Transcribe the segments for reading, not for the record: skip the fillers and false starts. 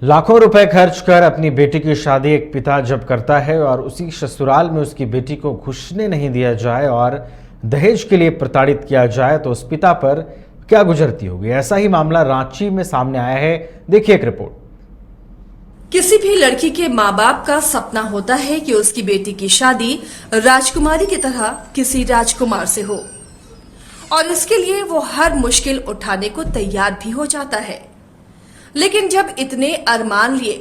लाखों रुपए खर्च कर अपनी बेटी की शादी एक पिता जब करता है और उसी ससुराल में उसकी बेटी को घुसने नहीं दिया जाए और दहेज के लिए प्रताड़ित किया जाए तो उस पिता पर क्या गुजरती होगी। ऐसा ही मामला रांची में सामने आया है। देखिए एक रिपोर्ट। किसी भी लड़की के माँ बाप का सपना होता है कि उसकी बेटी की शादी राजकुमारी की तरह किसी राजकुमार से हो और इसके लिए वो हर मुश्किल उठाने को तैयार भी हो जाता है। लेकिन जब इतने अरमान लिए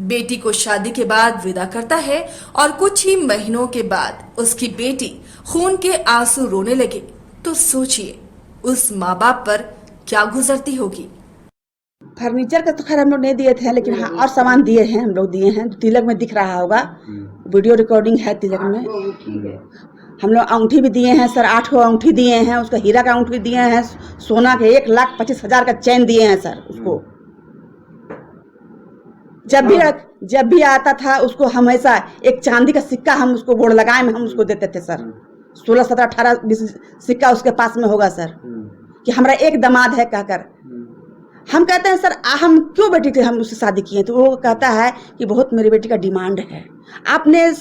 बेटी को शादी के बाद विदा करता है और कुछ ही महीनों के बाद उसकी बेटी खून के आंसू रोने लगे तो सोचिए उस माँ बाप पर क्या गुजरती होगी। फर्नीचर का तो खैर हम लोग नहीं दिए थे, लेकिन हाँ और सामान दिए हैं, हम लोग दिए हैं। तिलक में दिख रहा होगा, वीडियो रिकॉर्डिंग है तिलक में। हम लोग अंगूठी भी दिए हैं सर, 8 अंगूठी दिए हैं, उसका हीरा का अंगूठी दिए हैं, सोना के 1,25,000 का चैन दिए हैं सर उसको। जब भी आता था उसको हमेशा एक चांदी का सिक्का हम उसको गोड़ लगाए में हम उसको देते थे सर। 16, 17, 18, 20 सिक्का उसके पास में होगा सर कि हमारा एक दामाद है कहकर। हम कहते हैं सर हम क्यों बेटी के हम उससे शादी किए, तो वो कहता है कि बहुत मेरी बेटी का डिमांड है। आपने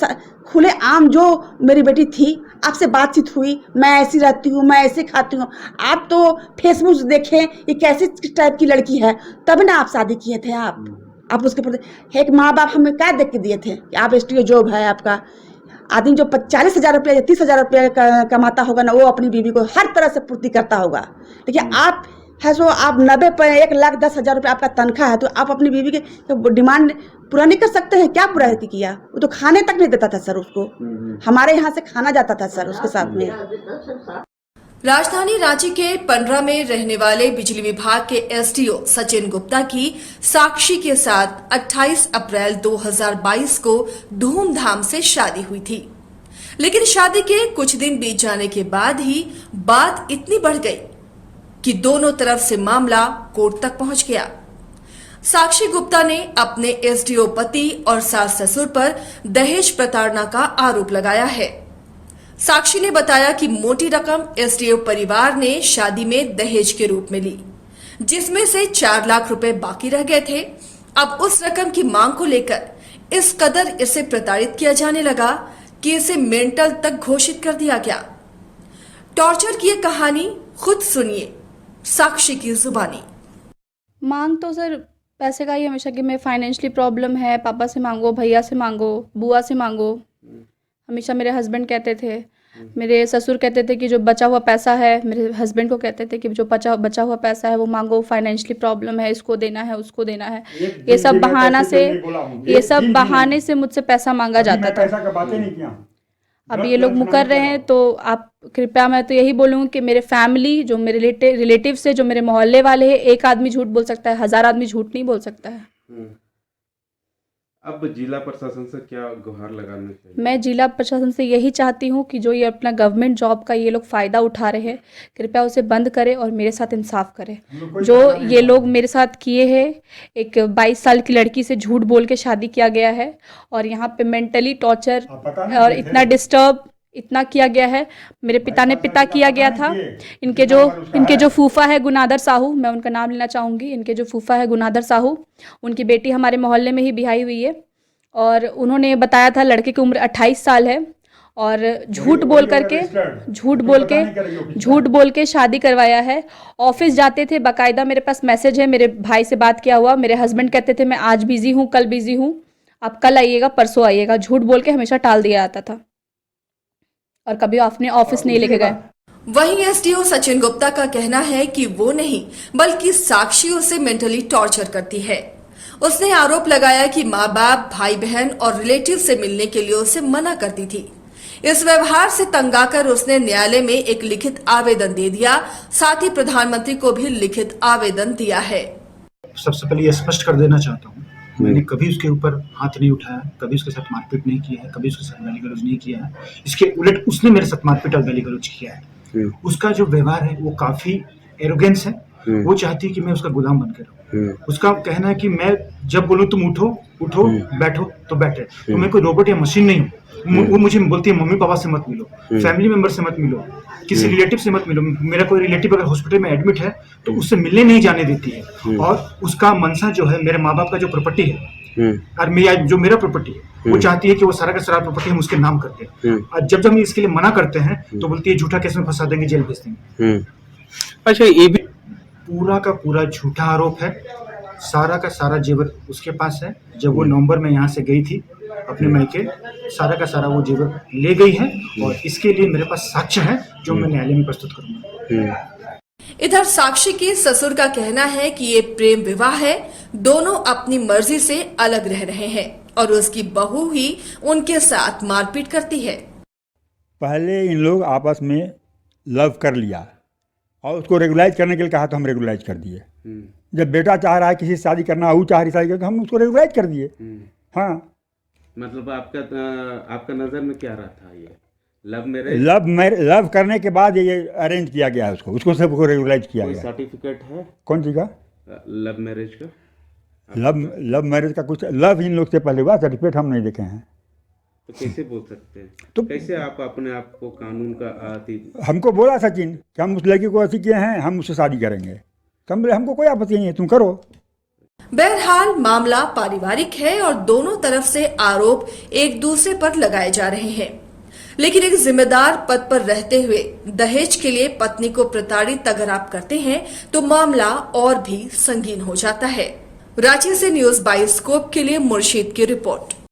खुले आम जो मेरी बेटी थी आपसे बातचीत हुई, मैं ऐसी रहती हूँ, मैं ऐसे खाती हूँ, आप तो फेसबुक देखें ये कैसी टाइप की लड़की है, तब ना आप शादी किए थे। आप उसके प्रति एक माँ बाप हमें क्या देख के दिए थे कि आप STO जॉब है आपका। आदमी जो 40,000 रुपया या 30,000 रुपया कमाता होगा ना, वो अपनी बीवी को हर तरह से पूर्ति करता होगा। लेकिन आप है सो आप 90 पर 1,10,000 रुपया आपका तनख्वाह है, तो आप अपनी बीवी के डिमांड पूरा नहीं कर सकते हैं? क्या पूरा किया? वो तो खाने तक नहीं देता था सर उसको। हमारे यहाँ से खाना जाता था सर उसके साथ में। राजधानी रांची के पंडरा में रहने वाले बिजली विभाग के SDO सचिन गुप्ता की साक्षी के साथ 28 अप्रैल 2022 को धूमधाम से शादी हुई थी। लेकिन शादी के कुछ दिन बीत जाने के बाद ही बात इतनी बढ़ गई कि दोनों तरफ से मामला कोर्ट तक पहुंच गया। साक्षी गुप्ता ने अपने SDO पति और सास ससुर पर दहेज प्रताड़ना का आरोप लगाया है। साक्षी ने बताया कि मोटी रकम SDO परिवार ने शादी में दहेज के रूप में ली, जिसमें से 4 लाख रुपए बाकी रह गए थे। अब उस रकम की मांग को लेकर इस कदर इसे प्रताड़ित किया जाने लगा कि इसे मेंटल तक घोषित कर दिया गया। टॉर्चर की ये कहानी खुद सुनिए साक्षी की जुबानी। मांग तो सर पैसे का ही हमेशा कि मैं फाइनेंशियली प्रॉब्लम है, पापा से मांगो, भैया से मांगो, बुआ से मांगो। हमेशा मेरे हस्बैंड कहते थे, मेरे ससुर कहते थे कि जो बचा हुआ पैसा है, मेरे हस्बैंड को कहते थे कि जो बचा हुआ पैसा है वो मांगो, फाइनेंशियली प्रॉब्लम है, इसको देना है, उसको देना है। ये सब बहाने से मुझसे पैसा मांगा जाता था। अब ये लोग मुकर रहे हैं तो आप कृपया, मैं तो यही बोलूँगी कि मेरे फैमिली जो मेरे रिलेटिव से, जो मेरे मोहल्ले वाले हैं, एक आदमी झूठ बोल सकता है, 1000 आदमी झूठ नहीं बोल सकता है। अब जिला प्रशासन से क्या गुहार लगाना चाहिए? मैं जिला प्रशासन से यही चाहती हूँ कि जो ये अपना गवर्नमेंट जॉब का ये लोग फ़ायदा उठा रहे हैं, कृपया उसे बंद करें और मेरे साथ इंसाफ करें। जो ये लोग मेरे साथ किए हैं, एक 22 साल की लड़की से झूठ बोल के शादी किया गया है और यहाँ पे मेंटली टॉर्चर और इतना डिस्टर्ब इतना किया गया है। मेरे पिता ने किया गया था। इनके जो फूफा है गुनादर साहू, मैं उनका नाम लेना चाहूँगी। इनके जो फूफा है गुनादर साहू, उनकी बेटी हमारे मोहल्ले में ही बिहाई हुई है और उन्होंने बताया था लड़के की उम्र 28 साल है और झूठ बोल के शादी करवाया है। ऑफिस जाते थे, बाकायदा मेरे पास मैसेज है, मेरे भाई से बात किया हुआ। मेरे हस्बैंड कहते थे मैं आज बिजी हूँ, कल बिजी हूँ, आप कल आइएगा, परसों आइएगा। झूठ बोल के हमेशा टाल दिया जाता था और कभी अपने ऑफिस नहीं लेके गए। वहीं SDO सचिन गुप्ता का कहना है कि वो नहीं बल्कि साक्षी उसे मेंटली टॉर्चर करती है। उसने आरोप लगाया कि माँ बाप, भाई बहन और रिलेटिव से मिलने के लिए उसे मना करती थी। इस व्यवहार से तंग आकर उसने न्यायालय में एक लिखित आवेदन दे दिया, साथ ही प्रधानमंत्री को भी लिखित आवेदन दिया है। सबसे पहले ये स्पष्ट कर देना चाहता हूँ, मैंने कभी उसके ऊपर हाथ नहीं उठाया, कभी उसके साथ मारपीट नहीं किया है, कभी उसके साथ गाली गलौज नहीं किया है। इसके उलट उसने मेरे साथ मारपीट और गाली गलौज किया है। उसका जो व्यवहार है वो काफी एरोगेंस है। वो चाहती है कि मैं उसका गुलाम बनकर रहूं। उसका कहना है कि मैं जब बोलूँ तुम उठो उठो बैठो तो बैठे, तो मैं कोई रोबोट या मशीन नहीं हूँ। वो मुझे बोलती है मम्मी पापा से मत मिलो, फैमिली मेंबर से मत मिलो, किसी रिलेटिव से मत मिलो। मेरा कोई रिलेटिव अगर हॉस्पिटल में एडमिट है तो उससे मिलने नहीं जाने देती है। और उसका मनसा जो है, मेरे माँ बाप का जो प्रॉपर्टी है और जो मेरा प्रॉपर्टी है, वो चाहती है कि वो सारा का सारा प्रॉपर्टी हम उसके नाम करते हैं। और जब हम इसके लिए मना करते हैं तो बोलती है झूठा केस में फंसा देंगे, जेल भेज देंगे। अच्छा, ये भी पूरा का पूरा झूठा आरोप है। सारा का सारा जेवर उसके पास है। जब वो नवंबर में यहाँ से गई थी अपने मायके, सारा का सारा वो जेवर ले गई है और इसके लिए मेरे पास साक्ष्य है जो मैं न्यायालय में प्रस्तुत करूंगा। इधर साक्षी के ससुर का कहना है कि ये प्रेम विवाह है, दोनों अपनी मर्जी से अलग रह रहे हैं और उसकी बहू ही उनके साथ मारपीट करती है। पहले इन लोग आपस में लव कर लिया और उसको रेगुलाइज करने के लिए कहा तो हम रेगुलाइज कर दिए। जब बेटा चाह रहा है किसी से शादी करना, वो चाह रही शादी करना, तो हम उसको रेगुलाइज कर दिए। हाँ, मतलब आपका नजर में क्या रहा था? ये लव मैरिज, लव करने के बाद ये अरेंज किया गया है, उसको सबको रेगुलाइज किया गया। सर्टिफिकेट है कौन सी का? लव मैरिज का? लव मैरिज का कुछ लव इन लोग से पहले हुआ, सर्टिफिकेट हम नहीं देखे हैं। तो कैसे बोल सकते हैं? तो कैसे आप अपने आप को कानून का हमको बोला सचिन कि हम उस लड़की को ऐसी किए हैं, हम उससे शादी करेंगे। हम बोले हमको कोई आपत्ति नहीं है, तुम करो। बहरहाल मामला पारिवारिक है और दोनों तरफ से आरोप एक दूसरे पर लगाए जा रहे हैं, लेकिन एक जिम्मेदार पद पर रहते हुए दहेज के लिए पत्नी को प्रताड़ित अगर आप करते हैं तो मामला और भी संगीन हो जाता है। रांची से न्यूज़ बाइस्कोप के लिए मुर्शीद की रिपोर्ट।